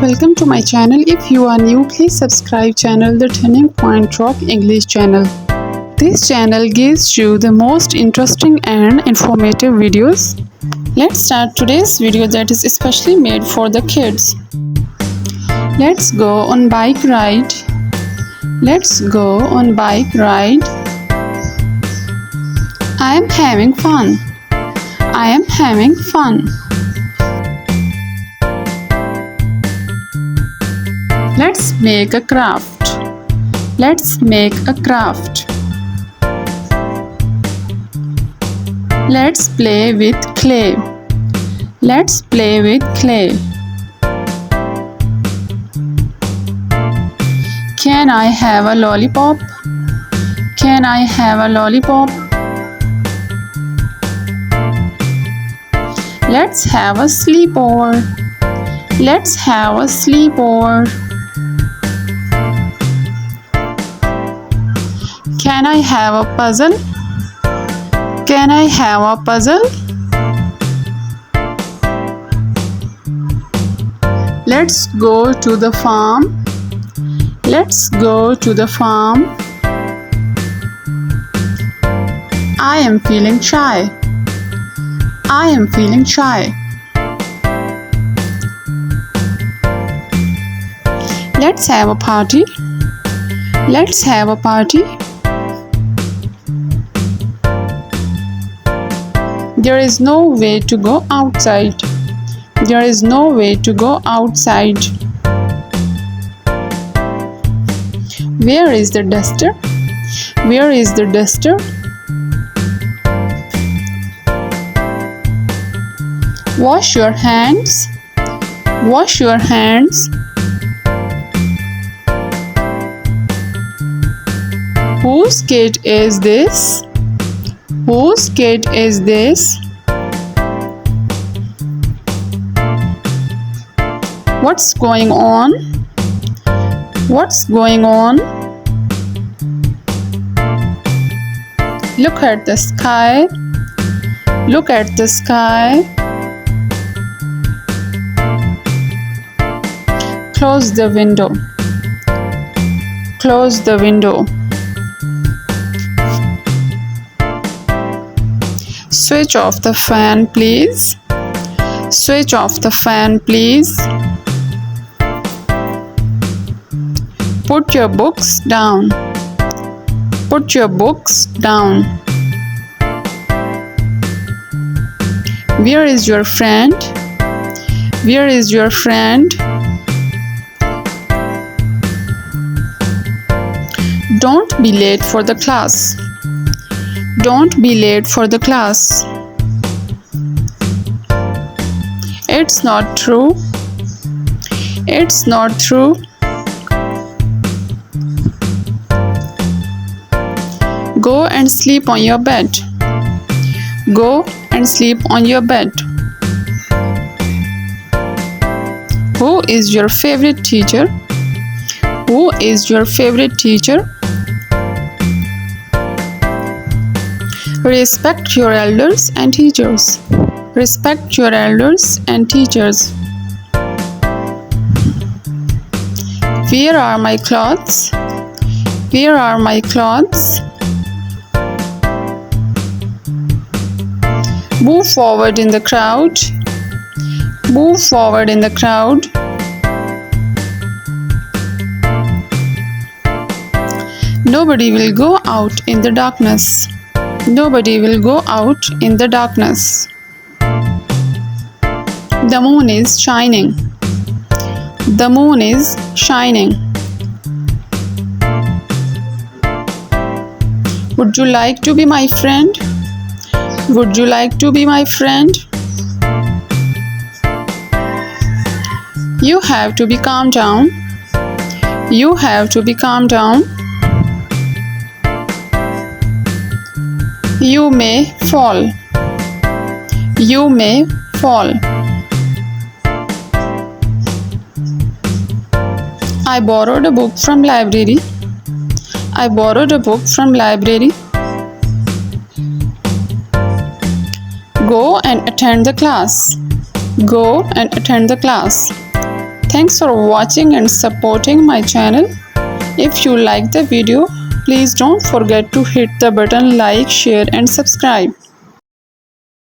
Welcome to my channel. If you are new, please subscribe channel The Turning Point Talk English channel. This channel gives you the most interesting and informative videos. Let's start today's video that is especially made for the kids. Let's go on bike ride. Let's go on bike ride. I am having fun. I am having fun. Let's make a craft. Let's make a craft. Let's play with clay. Let's play with clay. Can I have a lollipop? Can I have a lollipop? Let's have a sleepover. Let's have a sleepover. Can I have a puzzle? Can I have a puzzle? Let's go to the farm. Let's go to the farm. I am feeling shy. I am feeling shy. Let's have a party. Let's have a party. There is no way to go outside. There is no way to go outside. Where is the duster? Where is the duster? Wash your hands. Wash your hands. Whose kid is this? Whose kid is this? What's going on? What's going on? Look at the sky. Look at the sky. Close the window. Close the window. Switch off the fan, please. Switch off the fan, please. Put your books down. Put your books down. Where is your friend? Where is your friend? Don't be late for the class. Don't be late for the class. It's not true. It's not true. Go and sleep on your bed. Go and sleep on your bed. Who is your favorite teacher? Who is your favorite teacher? Respect your elders and teachers. Respect your elders and teachers. Where are my clothes? Where are my clothes? Move forward in the crowd. Move forward in the crowd. Nobody will go out in the darkness. Nobody will go out in the darkness. The moon is shining. The moon is shining. Would you like to be my friend? Would you like to be my friend? You have to be calm down. You have to be calm down. You may fall. You may fall. I borrowed a book from library. I borrowed a book from library. Go and attend the class. Go and attend the class. Thanks for watching and supporting my channel. If you like the video, please don't forget to hit the button like, share and subscribe.